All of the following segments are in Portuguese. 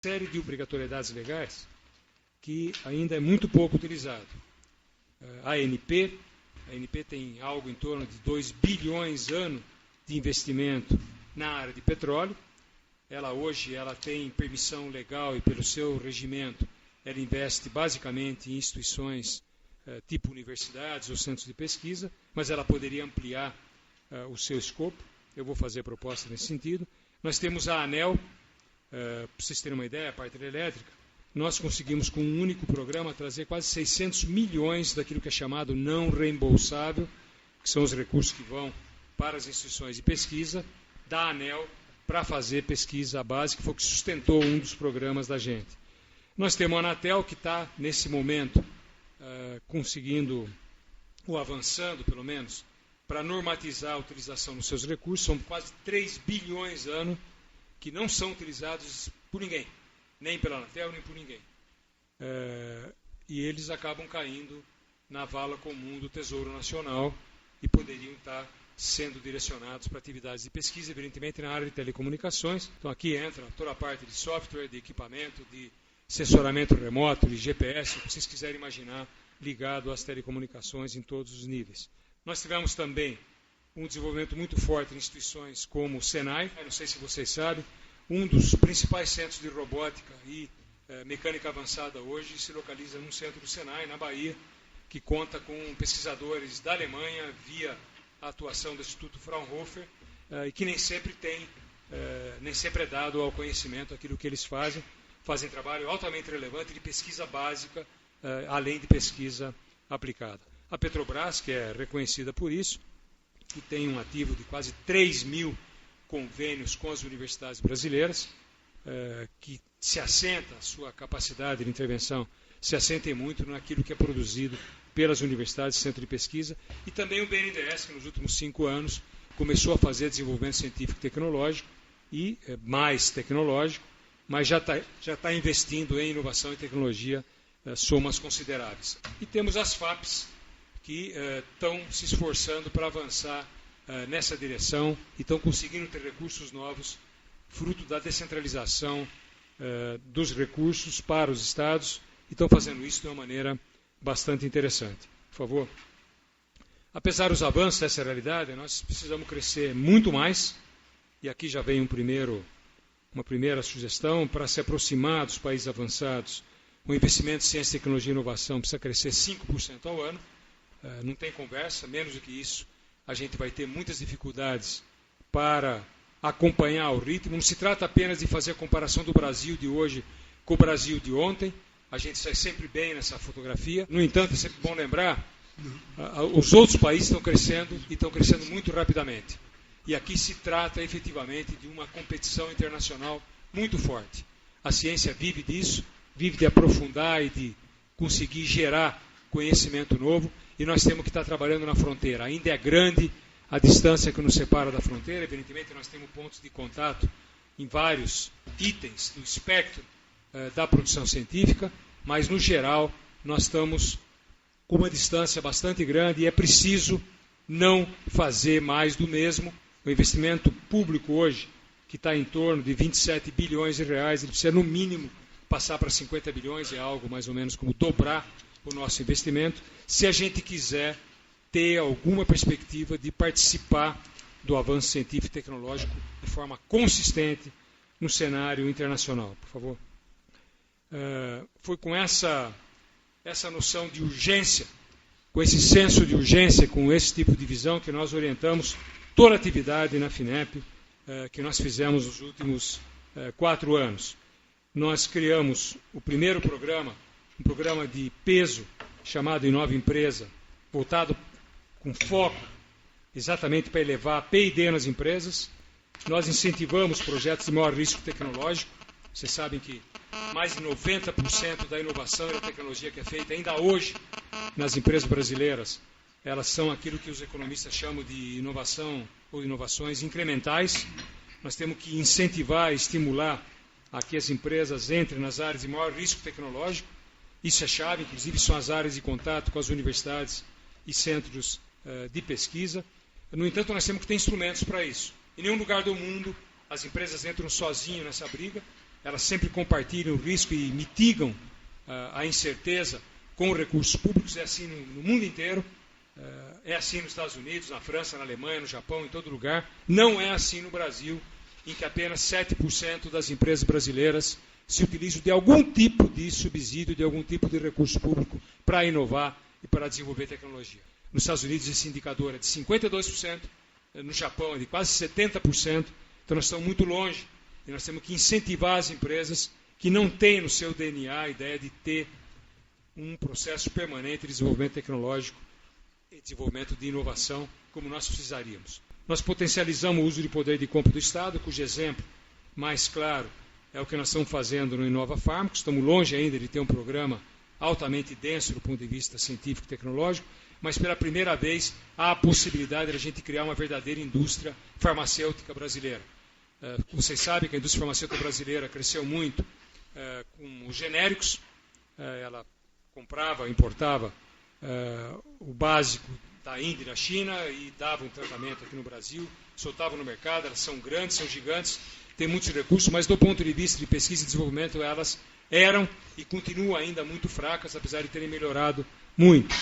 série de obrigatoriedades legais que ainda é muito pouco utilizado. A ANP tem algo em torno de 2 bilhões ano de investimento na área de petróleo. Hoje ela tem permissão legal e pelo seu regimento ela investe basicamente em instituições tipo universidades ou centros de pesquisa, mas ela poderia ampliar o seu escopo. Eu vou fazer proposta nesse sentido. Nós temos a ANEEL, para vocês terem uma ideia, a parte elétrica, nós conseguimos com um único programa trazer quase 600 milhões daquilo que é chamado não reembolsável, que são os recursos que vão para as instituições de pesquisa, da ANEEL para fazer pesquisa básica, que foi o que sustentou um dos programas da gente. Nós temos a Anatel, que está, nesse momento, conseguindo, ou avançando, pelo menos, para normatizar a utilização dos seus recursos. São quase 3 bilhões ano que não são utilizados por ninguém, nem pela Anatel, nem por ninguém. E eles acabam caindo na vala comum do Tesouro Nacional e poderiam estar sendo direcionados para atividades de pesquisa, evidentemente na área de telecomunicações. Então aqui entra toda a parte de software, de equipamento, de sensoramento remoto, de GPS, o que vocês quiserem imaginar, ligado às telecomunicações em todos os níveis. Nós tivemos também um desenvolvimento muito forte em instituições como o Senai, não sei se vocês sabem, um dos principais centros de robótica e mecânica avançada hoje se localiza num centro do Senai, na Bahia, que conta com pesquisadores da Alemanha via a atuação do Instituto Fraunhofer e que nem sempre é dado ao conhecimento aquilo que eles fazem trabalho altamente relevante de pesquisa básica, além de pesquisa aplicada. A Petrobras, que é reconhecida por isso, que tem um ativo de quase 3 mil convênios com as universidades brasileiras, que se assenta, a sua capacidade de intervenção se assenta muito naquilo que é produzido pelas universidades e centros de pesquisa, e também o BNDES, que nos últimos 5 anos começou a fazer desenvolvimento científico e tecnológico, e mais tecnológico, mas já está investindo em inovação e tecnologia somas consideráveis. E temos as FAPs, que estão se esforçando para avançar nessa direção e estão conseguindo ter recursos novos, fruto da descentralização dos recursos para os estados, e estão fazendo isso de uma maneira bastante interessante. Por favor. Apesar dos avanços dessa realidade, nós precisamos crescer muito mais, e aqui já vem uma primeira sugestão, para se aproximar dos países avançados. O investimento em ciência, tecnologia e inovação precisa crescer 5% ao ano. Não tem conversa, menos do que isso, a gente vai ter muitas dificuldades para acompanhar o ritmo. Não se trata apenas de fazer a comparação do Brasil de hoje com o Brasil de ontem. A gente sai sempre bem nessa fotografia. No entanto, é sempre bom lembrar, os outros países estão crescendo e estão crescendo muito rapidamente. E aqui se trata efetivamente de uma competição internacional muito forte. A ciência vive disso, vive de aprofundar e de conseguir gerar conhecimento novo, e nós temos que estar trabalhando na fronteira. Ainda é grande a distância que nos separa da fronteira, evidentemente nós temos pontos de contato em vários itens do espectro da produção científica, mas no geral nós estamos com uma distância bastante grande e é preciso não fazer mais do mesmo. O investimento público hoje, que está em torno de 27 bilhões de reais, ele precisa no mínimo passar para 50 bilhões, é algo mais ou menos como dobrar o nosso investimento, se a gente quiser ter alguma perspectiva de participar do avanço científico e tecnológico de forma consistente no cenário internacional. Por favor. Foi com essa noção de urgência, com esse senso de urgência, com esse tipo de visão, que nós orientamos toda a atividade na FINEP que nós fizemos nos últimos 4 anos. Nós criamos o primeiro programa, um programa de peso chamado Inova Empresa, voltado com foco exatamente para elevar a P&D nas empresas. Nós incentivamos projetos de maior risco tecnológico. Vocês sabem que mais de 90% da inovação e da tecnologia que é feita ainda hoje nas empresas brasileiras, elas são aquilo que os economistas chamam de inovação ou inovações incrementais. Nós temos que incentivar e estimular a que as empresas entrem nas áreas de maior risco tecnológico. Isso é chave, inclusive são as áreas de contato com as universidades e centros de pesquisa. No entanto, nós temos que ter instrumentos para isso. Em nenhum lugar do mundo as empresas entram sozinhas nessa briga. elas sempre compartilham o risco e mitigam a incerteza com recursos públicos. É assim no mundo inteiro, é assim nos Estados Unidos, na França, na Alemanha, no Japão, em todo lugar. Não é assim no Brasil, em que apenas 7% das empresas brasileiras se utilizam de algum tipo de subsídio, de algum tipo de recurso público para inovar e para desenvolver tecnologia. Nos Estados Unidos esse indicador é de 52%, no Japão é de quase 70%, então nós estamos muito longe e nós temos que incentivar as empresas que não têm no seu DNA a ideia de ter um processo permanente de desenvolvimento tecnológico e desenvolvimento de inovação como nós precisaríamos. Nós potencializamos o uso de poder de compra do Estado, cujo exemplo mais claro é o que nós estamos fazendo no Inova Fármacos. Estamos longe ainda de ter um programa altamente denso do ponto de vista científico e tecnológico, mas pela primeira vez há a possibilidade de a gente criar uma verdadeira indústria farmacêutica brasileira. Vocês sabem que a indústria farmacêutica brasileira cresceu muito com os genéricos, ela comprava, importava o básico da Índia e da China e dava um tratamento aqui no Brasil, soltavam no mercado, elas são grandes, são gigantes, têm muitos recursos, mas do ponto de vista de pesquisa e desenvolvimento elas eram e continuam ainda muito fracas, apesar de terem melhorado muito.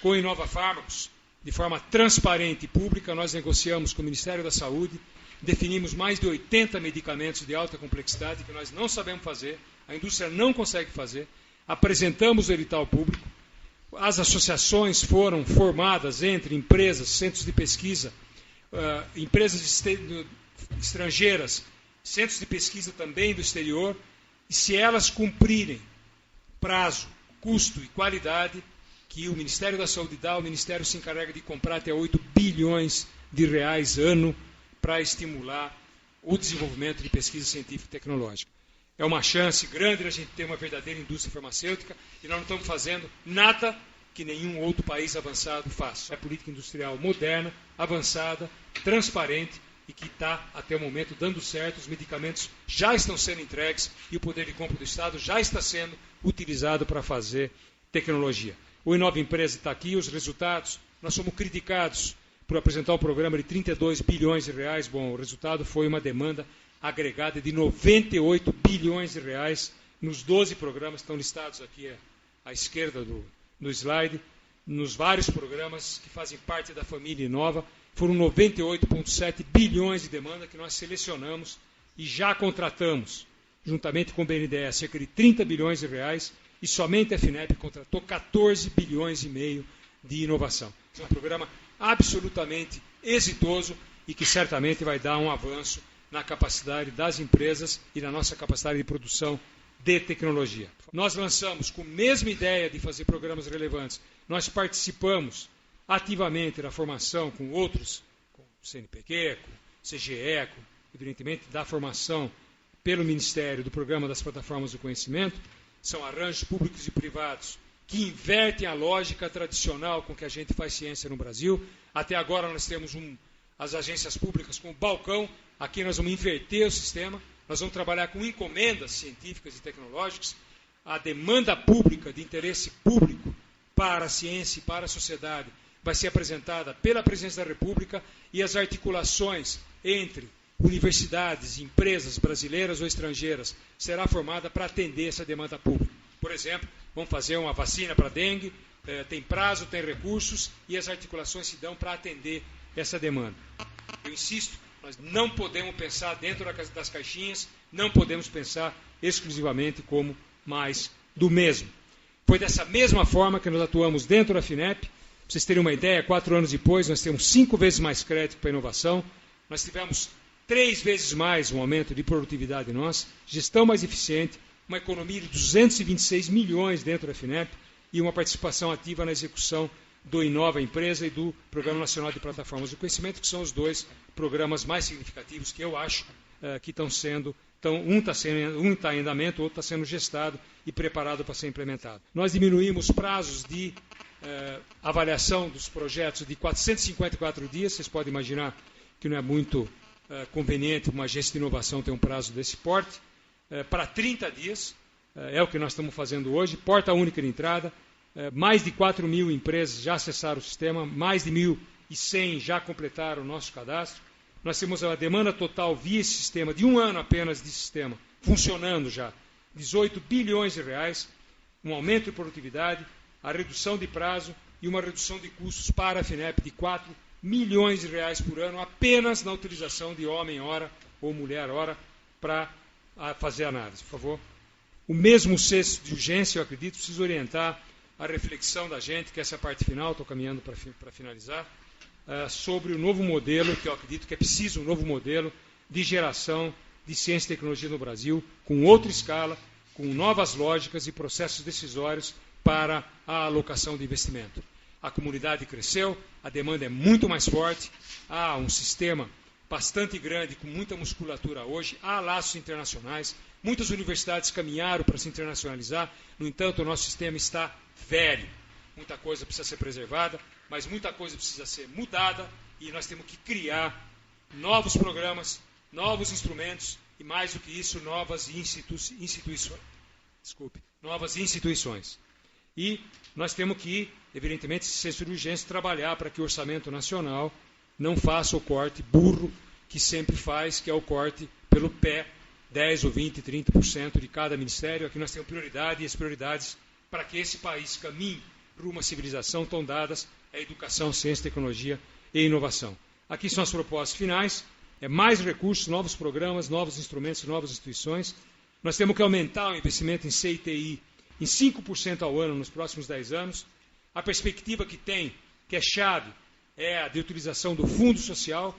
Com o Inova Fármacos, de forma transparente e pública, nós negociamos com o Ministério da Saúde, definimos mais de 80 medicamentos de alta complexidade que nós não sabemos fazer, a indústria não consegue fazer, apresentamos o edital público, as associações foram formadas entre empresas, centros de pesquisa, empresas estrangeiras, centros de pesquisa também do exterior, e se elas cumprirem prazo, custo e qualidade que o Ministério da Saúde dá, o Ministério se encarrega de comprar até 8 bilhões de reais ano para estimular o desenvolvimento de pesquisa científica e tecnológica. É uma chance grande de a gente ter uma verdadeira indústria farmacêutica e nós não estamos fazendo nada que nenhum outro país avançado faça. É política industrial moderna, avançada, transparente e que está, até o momento, dando certo. Os medicamentos já estão sendo entregues e o poder de compra do Estado já está sendo utilizado para fazer tecnologia. O Inova Empresa está aqui, os resultados. Nós somos criticados por apresentar um programa de 32 bilhões de reais. Bom, o resultado foi uma demanda agregada de 98 bilhões de reais nos 12 programas que estão listados aqui à esquerda do slide, nos vários programas que fazem parte da família Inova. Foram 98,7 bilhões de demanda que nós selecionamos e já contratamos, juntamente com o BNDES, cerca de 30 bilhões de reais, e somente a FINEP contratou 14 bilhões e meio de inovação. É um programa absolutamente exitoso e que certamente vai dar um avanço na capacidade das empresas e na nossa capacidade de produção de tecnologia. Nós lançamos com a mesma ideia de fazer programas relevantes. Nós participamos ativamente da formação com outros, com o CNPq, com o CGE, evidentemente da formação pelo Ministério do Programa das Plataformas do Conhecimento. São arranjos públicos e privados que invertem a lógica tradicional com que a gente faz ciência no Brasil. Até agora nós temos as agências públicas com o balcão. Aqui nós vamos inverter o sistema, nós vamos trabalhar com encomendas científicas e tecnológicas. A demanda pública, de interesse público para a ciência e para a sociedade, vai ser apresentada pela Presidência da República e as articulações entre universidades e empresas brasileiras ou estrangeiras será formada para atender essa demanda pública. Por exemplo, vamos fazer uma vacina para dengue, tem prazo, tem recursos e as articulações se dão para atender essa demanda. Eu insisto, nós não podemos pensar dentro das caixinhas, não podemos pensar exclusivamente como mais do mesmo. Foi dessa mesma forma que nós atuamos dentro da FINEP. Para vocês terem uma ideia, 4 anos depois, nós temos 5 vezes mais crédito para inovação, nós tivemos 3 vezes mais um aumento de produtividade nossa, gestão mais eficiente, uma economia de 226 milhões dentro da FINEP e uma participação ativa na execução do Inova Empresa e do Programa Nacional de Plataformas do Conhecimento, que são os 2 programas mais significativos que eu acho que estão sendo, um está em andamento, o outro está sendo gestado e preparado para ser implementado. Nós diminuímos prazos de avaliação dos projetos de 454 dias, vocês podem imaginar que não é muito conveniente uma agência de inovação ter um prazo desse porte, para 30 dias, é o que nós estamos fazendo hoje, porta única de entrada, mais de 4 mil empresas já acessaram o sistema, mais de 1.100 já completaram o nosso cadastro. Nós temos a demanda total via esse sistema, de 1 ano apenas de sistema, funcionando já. 18 bilhões de reais, um aumento de produtividade, a redução de prazo e uma redução de custos para a FINEP de 4 milhões de reais por ano apenas na utilização de homem-hora ou mulher-hora para fazer análise. Por favor. O mesmo senso de urgência, eu acredito, precisa orientar a reflexão da gente, que essa é a parte final, estou caminhando para finalizar, sobre o novo modelo, que eu acredito que é preciso um novo modelo de geração de ciência e tecnologia no Brasil, com outra escala, com novas lógicas e processos decisórios para a alocação de investimento. A comunidade cresceu, a demanda é muito mais forte, há um sistema bastante grande, com muita musculatura hoje, há laços internacionais, muitas universidades caminharam para se internacionalizar, no entanto, o nosso sistema está velho. Muita coisa precisa ser preservada, mas muita coisa precisa ser mudada e nós temos que criar novos programas, novos instrumentos e, mais do que isso, novas instituições. E nós temos que, evidentemente, sem ser urgência, trabalhar para que o orçamento nacional não faça o corte burro que sempre faz, que é o corte pelo pé, 10 ou 20, 30% de cada ministério. Aqui nós temos prioridade e as prioridades para que esse país caminhe para uma civilização estão dadas à educação, ciência, tecnologia e inovação. Aqui são as propostas finais, mais recursos, novos programas, novos instrumentos, novas instituições. Nós temos que aumentar o investimento em CITI em 5% ao ano nos próximos 10 anos. A perspectiva que tem, que é chave, é a de utilização do Fundo Social.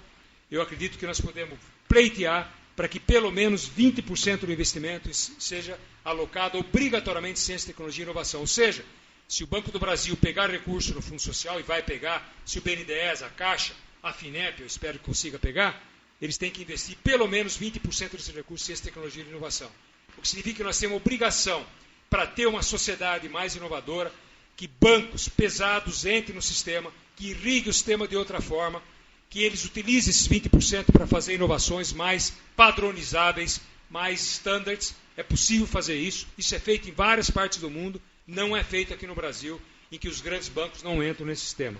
Eu acredito que nós podemos pleitear para que pelo menos 20% do investimento seja alocado obrigatoriamente em ciência, tecnologia e inovação. Ou seja, se o Banco do Brasil pegar recurso no Fundo Social, e vai pegar, se o BNDES, a Caixa, a FINEP, eu espero que consiga pegar, eles têm que investir pelo menos 20% desses recursos em ciência, tecnologia e inovação. O que significa que nós temos obrigação para ter uma sociedade mais inovadora, que bancos pesados entrem no sistema, que irriguem o sistema de outra forma, que eles utilizem esses 20% para fazer inovações mais padronizáveis, mais standards. É possível fazer isso. Isso é feito em várias partes do mundo. Não é feito aqui no Brasil, em que os grandes bancos não entram nesse sistema.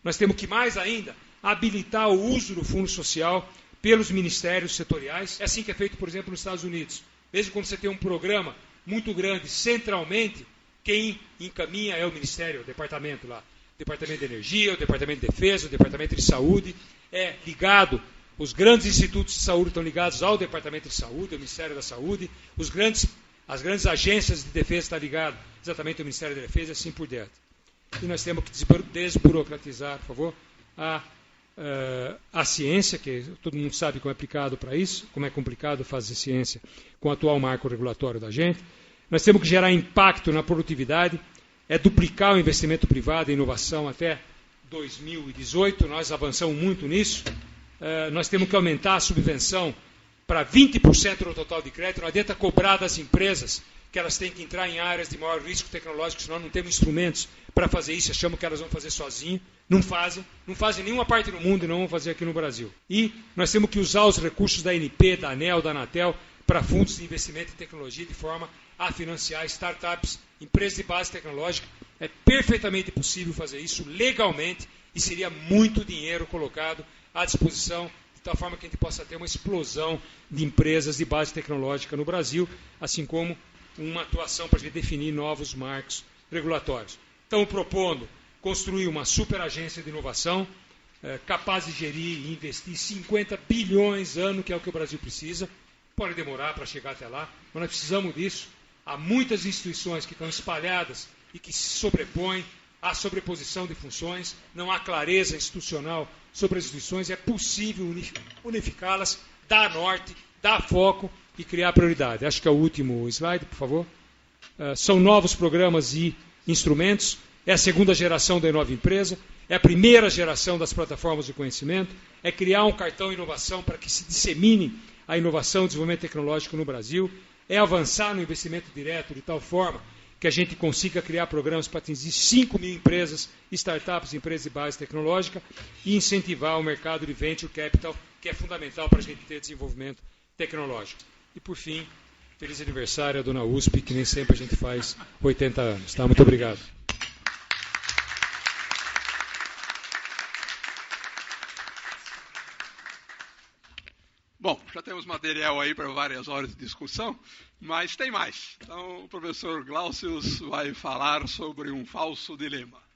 Nós temos que, mais ainda, habilitar o uso do Fundo Social pelos ministérios setoriais. É assim que é feito, por exemplo, nos Estados Unidos. Mesmo quando você tem um programa muito grande centralmente, quem encaminha é o ministério, o departamento lá. O Departamento de Energia, o Departamento de Defesa, o Departamento de Saúde. É ligado, os grandes institutos de saúde estão ligados ao Departamento de Saúde, ao Ministério da Saúde. As grandes agências de defesa estão ligadas exatamente ao Ministério da Defesa e assim por diante. E nós temos que desburocratizar, por favor, a ciência, que todo mundo sabe como é aplicado para isso, como é complicado fazer ciência com o atual marco regulatório da gente. Nós temos que gerar impacto na produtividade, duplicar o investimento privado em inovação até 2018, nós avançamos muito nisso. Nós temos que aumentar a subvenção para 20% do total de crédito, não adianta cobrar das empresas que elas têm que entrar em áreas de maior risco tecnológico, senão não temos instrumentos para fazer isso, achamos que elas vão fazer sozinhas, não fazem em nenhuma parte do mundo e não vão fazer aqui no Brasil. E nós temos que usar os recursos da ANP, da ANEEL, da Anatel, para fundos de investimento em tecnologia, de forma a financiar startups, empresas de base tecnológica. É perfeitamente possível fazer isso legalmente e seria muito dinheiro colocado à disposição, de tal forma que a gente possa ter uma explosão de empresas de base tecnológica no Brasil, assim como uma atuação para a gente definir novos marcos regulatórios. Estamos propondo construir uma super agência de inovação, capaz de gerir e investir 50 bilhões ano, que é o que o Brasil precisa. Pode demorar para chegar até lá, mas nós precisamos disso. Há muitas instituições que estão espalhadas e que se sobrepõem, há sobreposição de funções, não há clareza institucional sobre as instituições, é possível unificá-las, dar norte, dar foco e criar prioridade. Acho que é o último slide, por favor. São novos programas e instrumentos, é a segunda geração da nova empresa, é a primeira geração das plataformas de conhecimento, é criar um cartão inovação para que se dissemine a inovação e o desenvolvimento tecnológico no Brasil, é avançar no investimento direto de tal forma que a gente consiga criar programas para atingir 5 mil empresas, startups, empresas de base tecnológica e incentivar o mercado de venture capital, que é fundamental para a gente ter desenvolvimento tecnológico. E, por fim, feliz aniversário à dona USP, que nem sempre a gente faz 80 anos. Tá? Muito obrigado. Bom, já temos material aí para várias horas de discussão, mas tem mais. Então, o professor Glaucius vai falar sobre um falso dilema.